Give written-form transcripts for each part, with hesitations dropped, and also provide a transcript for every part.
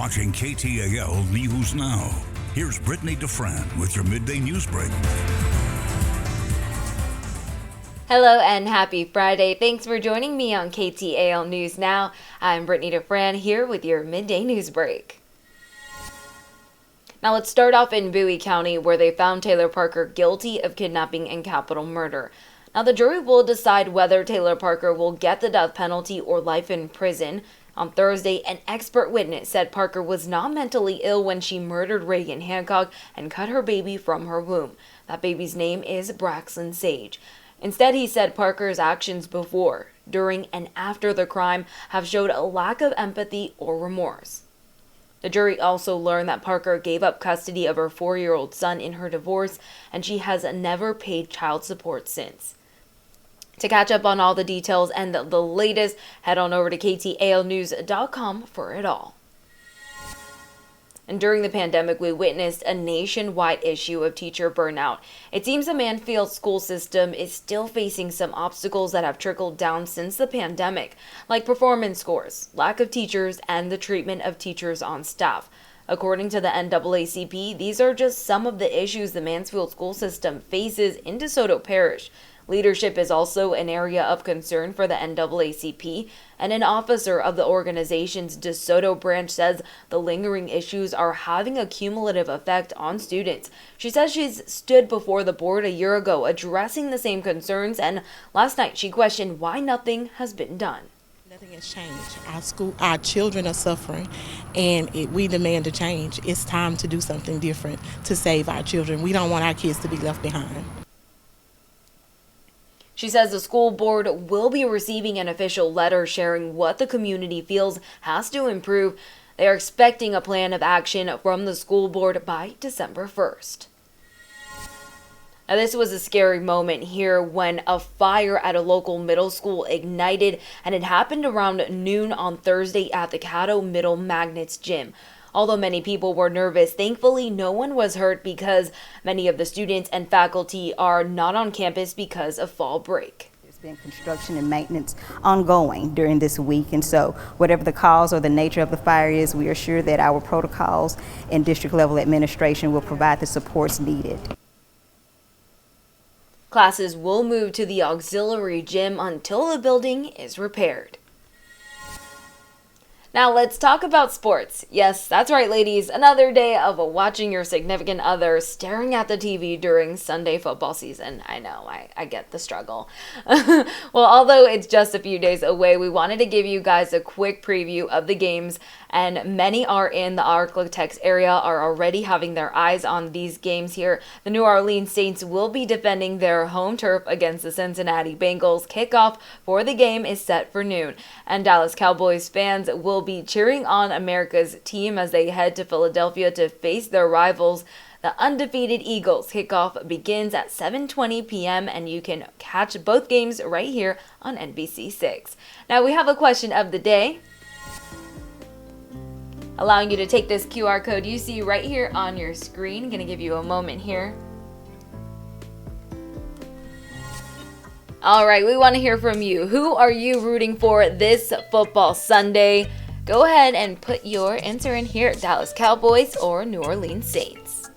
watching KTAL News Now. Here's Brittany DeFran with your midday news break. Hello and happy Friday. Thanks for joining me on KTAL News Now. I'm Brittany DeFran here with your midday news break. Now let's start off in Bowie County, where they found Taylor Parker guilty of kidnapping and capital murder. Now the jury will decide whether Taylor Parker will get the death penalty or life in prison. On Thursday, an expert witness said Parker was not mentally ill when she murdered Reagan Hancock and cut her baby from her womb. That baby's name is Braxton Sage. Instead, he said Parker's actions before, during, and after the crime have showed a lack of empathy or remorse. The jury also learned that Parker gave up custody of her 4-year-old son in her divorce, and she has never paid child support since. To catch up on all the details and the latest, head on over to KTALnews.com for it all. And during the pandemic, we witnessed a nationwide issue of teacher burnout. It seems the Mansfield school system is still facing some obstacles that have trickled down since the pandemic, like performance scores, lack of teachers, and the treatment of teachers on staff. According to the NAACP, these are just some of the issues the Mansfield school system faces in DeSoto Parish. Leadership is also an area of concern for the NAACP, and an officer of the organization's DeSoto branch says the lingering issues are having a cumulative effect on students. She says she's stood before the board a year ago addressing the same concerns, and last night she questioned why nothing has been done. Nothing has changed. Our children are suffering, and we demand a change. It's time to do something different to save our children. We don't want our kids to be left behind. She says the school board will be receiving an official letter sharing what the community feels has to improve. They are expecting a plan of action from the school board by December 1st. Now, this was a scary moment here when a fire at a local middle school ignited, and it happened around noon on Thursday at the Caddo Middle Magnets gym. Although many people were nervous, thankfully no one was hurt because many of the students and faculty are not on campus because of fall break. There's been construction and maintenance ongoing during this week, and so whatever the cause or the nature of the fire is, we are sure that our protocols and district level administration will provide the supports needed. Classes will move to the auxiliary gym until the building is repaired. Now let's talk about sports. Yes, that's right, ladies. Another day of watching your significant other staring at the TV during Sunday football season. I know, I get the struggle. Well, although it's just a few days away, we wanted to give you guys a quick preview of the games, and many are in the Arklatex area, are already having their eyes on these games here. The New Orleans Saints will be defending their home turf against the Cincinnati Bengals. Kickoff for the game is set for noon, and Dallas Cowboys fans will be cheering on America's team as they head to Philadelphia to face their rivals, the undefeated Eagles. Kickoff begins at 7:20 p.m. and you can catch both games right here on NBC6. Now we have a question of the day, allowing you to take this QR code you see right here on your screen. Gonna give you a moment here. All right, we want to hear from you. Who are you rooting for this football Sunday? Go ahead and put your answer in here, Dallas Cowboys or New Orleans Saints.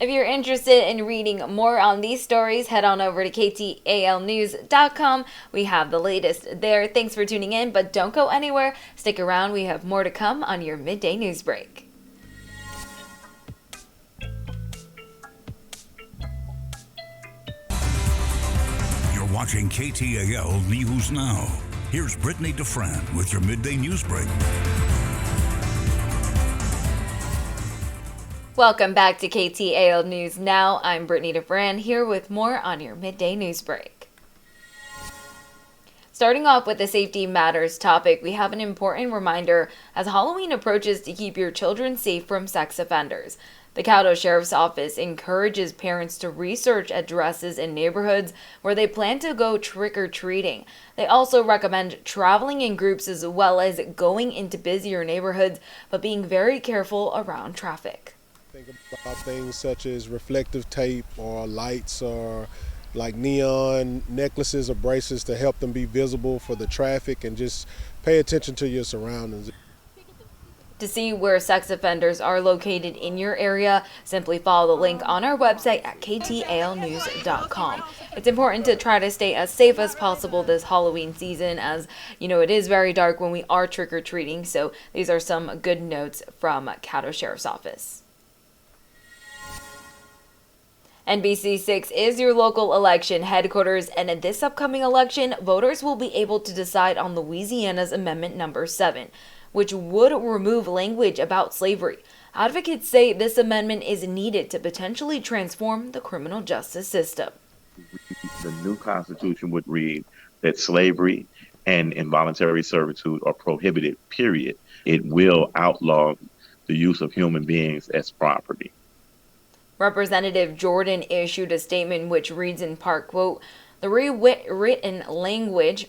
If you're interested in reading more on these stories, head on over to KTALnews.com. We have the latest there. Thanks for tuning in, but don't go anywhere. Stick around. We have more to come on your midday news break. You're watching KTAL News Now. Here's Brittany DeFran with your midday news break. Welcome back to KTAL News Now. I'm Brittany DeFran here with more on your midday news break. Starting off with the Safety Matters topic, we have an important reminder as Halloween approaches to keep your children safe from sex offenders. The Caddo Sheriff's Office encourages parents to research addresses in neighborhoods where they plan to go trick-or-treating. They also recommend traveling in groups as well as going into busier neighborhoods, but being very careful around traffic. Think about things such as reflective tape or lights or like neon necklaces or bracelets to help them be visible for the traffic, and just pay attention to your surroundings. To see where sex offenders are located in your area, simply follow the link on our website at KTALnews.com. It's important to try to stay as safe as possible this Halloween season, as you know it is very dark when we are trick-or-treating, so these are some good notes from Caddo Sheriff's Office. NBC6 is your local election headquarters, and in this upcoming election, voters will be able to decide on Louisiana's Amendment Number 7, which would remove language about slavery. Advocates say this amendment is needed to potentially transform the criminal justice system. The new Constitution would read that slavery and involuntary servitude are prohibited, period. It will outlaw the use of human beings as property. Representative Jordan issued a statement which reads in part, quote, "The rewritten language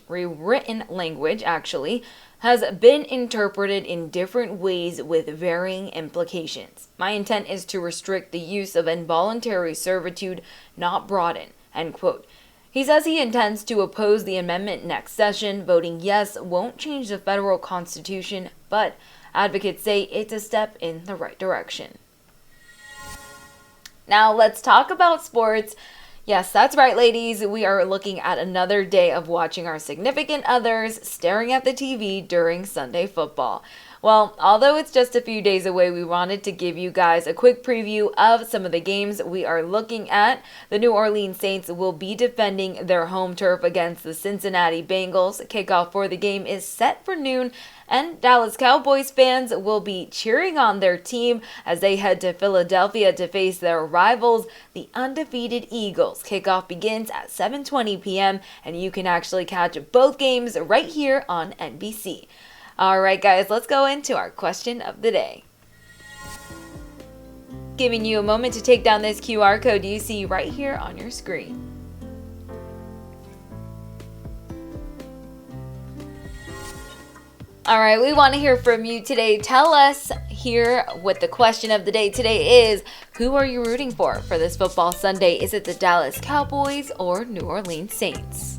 has been interpreted in different ways with varying implications. My intent is to restrict the use of involuntary servitude, not broaden," end quote. He says he intends to oppose the amendment next session. Voting yes won't change the federal constitution, but advocates say it's a step in the right direction. Now let's talk about sports. Yes, that's right, ladies. We are looking at another day of watching our significant others staring at the TV during Sunday football. Well, although it's just a few days away, we wanted to give you guys a quick preview of some of the games we are looking at. The New Orleans Saints will be defending their home turf against the Cincinnati Bengals. Kickoff for the game is set for noon, and Dallas Cowboys fans will be cheering on their team as they head to Philadelphia to face their rivals, the undefeated Eagles. Kickoff begins at 7:20 p.m., and you can actually catch both games right here on NBC. All right, guys, let's go into our question of the day. Giving you a moment to take down this QR code you see right here on your screen. All right, we want to hear from you today. Tell us here what the question of the day today is. Who are you rooting for this football Sunday? Is it the Dallas Cowboys or New Orleans Saints?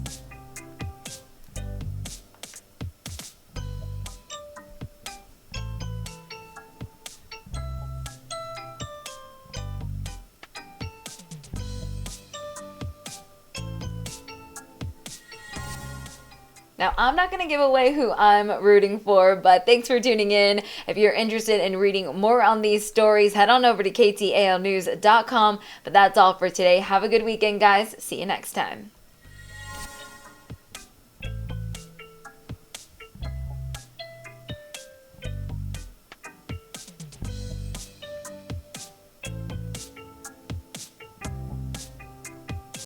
Now, I'm not going to give away who I'm rooting for, but thanks for tuning in. If you're interested in reading more on these stories, head on over to KTALnews.com. But that's all for today. Have a good weekend, guys. See you next time.